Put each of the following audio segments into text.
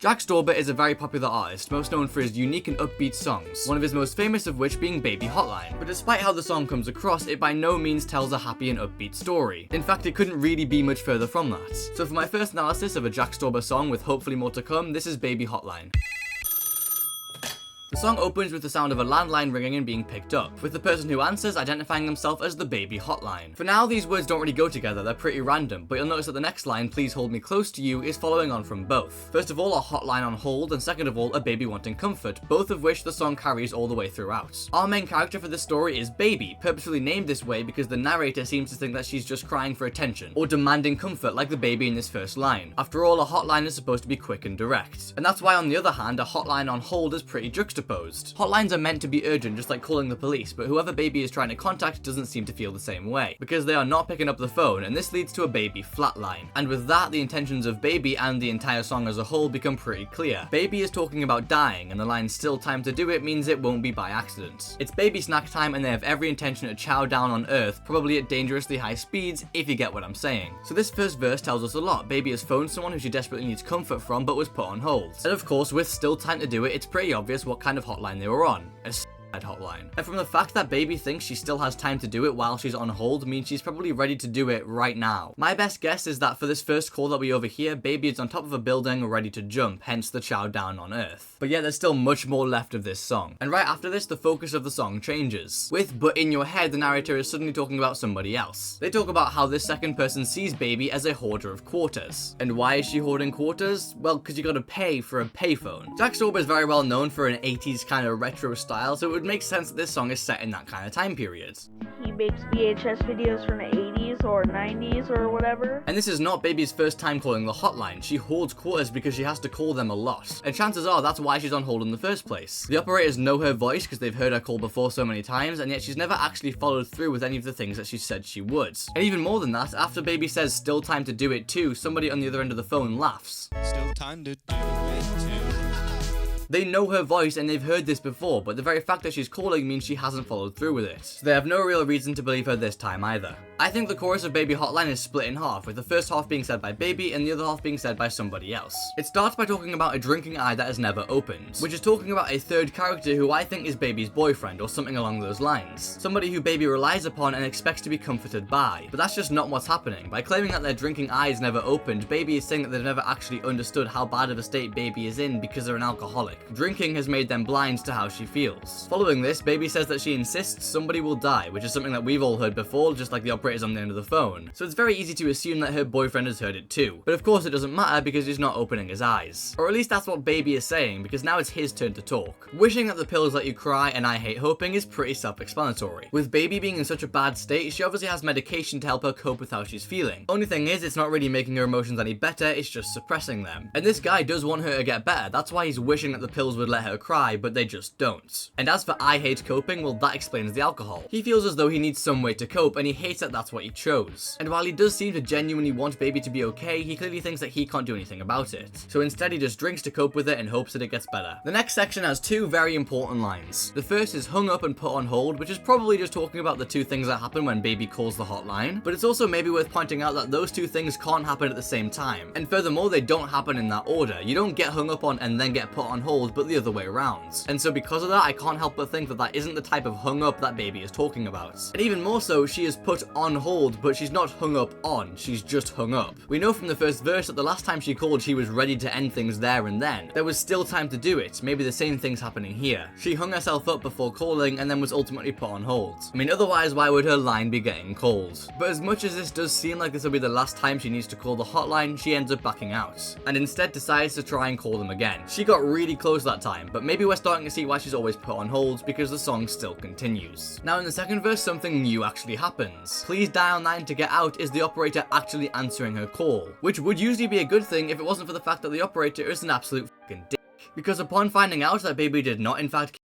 Jack Stauber is a very popular artist, most known for his unique and upbeat songs, one of his most famous of which being Baby Hotline. But despite how the song comes across, it by no means tells a happy and upbeat story. In fact, it couldn't really be much further from that. So for my first analysis of a Jack Stauber song with hopefully more to come, this is Baby Hotline. The song opens with the sound of a landline ringing and being picked up, with the person who answers identifying themselves as the Baby Hotline. For now, these words don't really go together, they're pretty random, but you'll notice that the next line, please hold me close to you, is following on from both. First of all, a hotline on hold, and second of all, a baby wanting comfort, both of which the song carries all the way throughout. Our main character for this story is Baby, purposefully named this way because the narrator seems to think that she's just crying for attention, or demanding comfort like the baby in this first line. After all, a hotline is supposed to be quick and direct. And that's why, on the other hand, a hotline on hold is pretty juxtaposed. Hotlines are meant to be urgent, just like calling the police, but whoever Baby is trying to contact doesn't seem to feel the same way, because they are not picking up the phone, and this leads to a Baby flatline. And with that, the intentions of Baby and the entire song as a whole become pretty clear. Baby is talking about dying, and the line "still time to do it" means it won't be by accident. It's baby snack time, and they have every intention to chow down on Earth, probably at dangerously high speeds, if you get what I'm saying. So this first verse tells us a lot. Baby has phoned someone who she desperately needs comfort from, but was put on hold. And of course, with still time to do it, it's pretty obvious what kind of hotline they were on. A hotline. And from the fact that Baby thinks she still has time to do it while she's on hold means she's probably ready to do it right now. My best guess is that for this first call that we overhear, Baby is on top of a building ready to jump, hence the chow down on Earth. But yet there's still much more left of this song. And right after this, the focus of the song changes. With "but in your head," the narrator is suddenly talking about somebody else. They talk about how this second person sees Baby as a hoarder of quarters. And why is she hoarding quarters? Well, because you gotta pay for a payphone. Jack Stauber is very well known for an 80s kind of retro style, so it would make sense that this song is set in that kind of time period. He makes VHS videos from the 80s or 90s or whatever. And this is not Baby's first time calling the hotline. She hoards quarters because she has to call them a lot. And chances are that's why she's on hold in the first place. The operators know her voice because they've heard her call before so many times, and yet she's never actually followed through with any of the things that she said she would. And even more than that, after Baby says "still time to do it too," somebody on the other end of the phone laughs. Still time to do it too. They know her voice and they've heard this before, but the very fact that she's calling means she hasn't followed through with it. So they have no real reason to believe her this time either. I think the chorus of Baby Hotline is split in half, with the first half being said by Baby and the other half being said by somebody else. It starts by talking about a drinking eye that has never opened, which is talking about a third character who I think is Baby's boyfriend or something along those lines. Somebody who Baby relies upon and expects to be comforted by. But that's just not what's happening. By claiming that their drinking eye has never opened, Baby is saying that they've never actually understood how bad of a state Baby is in because they're an alcoholic. Drinking has made them blind to how she feels. Following this, Baby says that she insists somebody will die, which is something that we've all heard before, just like the operators on the end of the phone. So it's very easy to assume that her boyfriend has heard it too. But of course it doesn't matter because he's not opening his eyes. Or at least that's what Baby is saying, because now it's his turn to talk. Wishing that the pills let you cry and I hate hoping is pretty self-explanatory. With Baby being in such a bad state, she obviously has medication to help her cope with how she's feeling. Only thing is, it's not really making her emotions any better, it's just suppressing them. And this guy does want her to get better, that's why he's wishing that the pills would let her cry, but they just don't. And as for I hate coping, well, that explains the alcohol. He feels as though he needs some way to cope, and he hates that that's what he chose. And while he does seem to genuinely want Baby to be okay, he clearly thinks that he can't do anything about it. So instead he just drinks to cope with it and hopes that it gets better. The next section has two very important lines. The first is "hung up and put on hold," which is probably just talking about the two things that happen when Baby calls the hotline, but it's also maybe worth pointing out that those two things can't happen at the same time. And furthermore, they don't happen in that order. You don't get hung up on and then get put on hold, but the other way around. And so because of that, I can't help but think that that isn't the type of hung up that Baby is talking about. And even more so, she is put on hold, but she's not hung up on, she's just hung up. We know from the first verse that the last time she called, she was ready to end things there and then. There was still time to do it. Maybe the same thing's happening here. She hung herself up before calling and then was ultimately put on hold. I mean, otherwise, why would her line be getting called? But as much as this does seem like this will be the last time she needs to call the hotline, she ends up backing out, and instead decides to try and call them again. She got really close that time, but maybe we're starting to see why she's always put on hold, because the song still continues. Now in the second verse, something new actually happens. "Please dial 9 to get out" is the operator actually answering her call, which would usually be a good thing if it wasn't for the fact that the operator is an absolute fucking dick. Because upon finding out that Baby did not in fact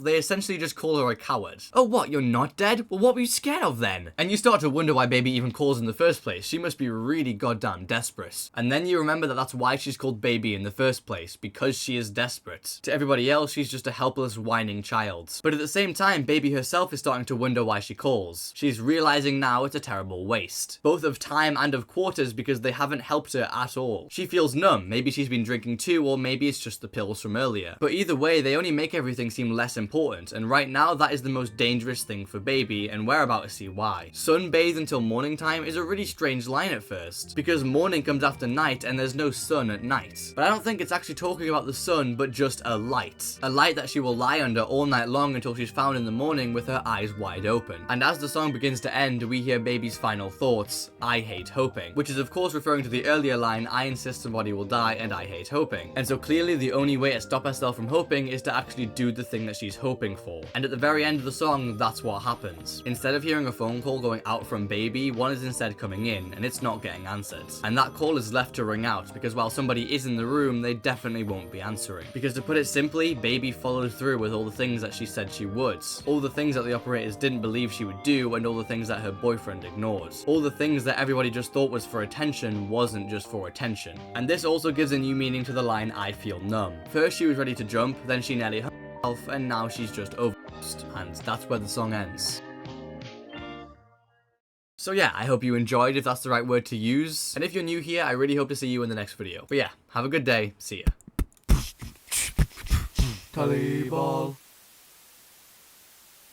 they essentially just call her a coward. Oh what, you're not dead? Well, what were you scared of then? And you start to wonder why Baby even calls in the first place. She must be really goddamn desperate. And then you remember that that's why she's called Baby in the first place, because she is desperate. To everybody else, she's just a helpless, whining child. But at the same time, Baby herself is starting to wonder why she calls. She's realizing now it's a terrible waste, both of time and of quarters, because they haven't helped her at all. She feels numb. Maybe she's been drinking too, or maybe it's just the pills from earlier. But either way, they only make everything seem less important, and right now that is the most dangerous thing for Baby, and we're about to see why. Sunbathe until morning time is a really strange line at first, because morning comes after night and there's no sun at night. But I don't think it's actually talking about the sun, but just a light. A light that she will lie under all night long until she's found in the morning with her eyes wide open. And as the song begins to end, we hear Baby's final thoughts, "I hate hoping," which is of course referring to the earlier line, "I insist somebody will die and I hate hoping." And so clearly the only way to stop herself from hoping is to actually do the thing that she's hoping for. And at the very end of the song, that's what happens. Instead of hearing a phone call going out from Baby, one is instead coming in, and it's not getting answered. And that call is left to ring out, because while somebody is in the room, they definitely won't be answering. Because to put it simply, Baby followed through with all the things that she said she would. All the things that the operators didn't believe she would do, and all the things that her boyfriend ignored. All the things that everybody just thought was for attention wasn't just for attention. And this also gives a new meaning to the line, "I feel numb." First she was ready to jump, then she nearly hurt herself, and now she's just overdosed. And that's where the song ends. So yeah, I hope you enjoyed, if that's the right word to use. And if you're new here, I really hope to see you in the next video. But yeah, have a good day. See ya. Taliball.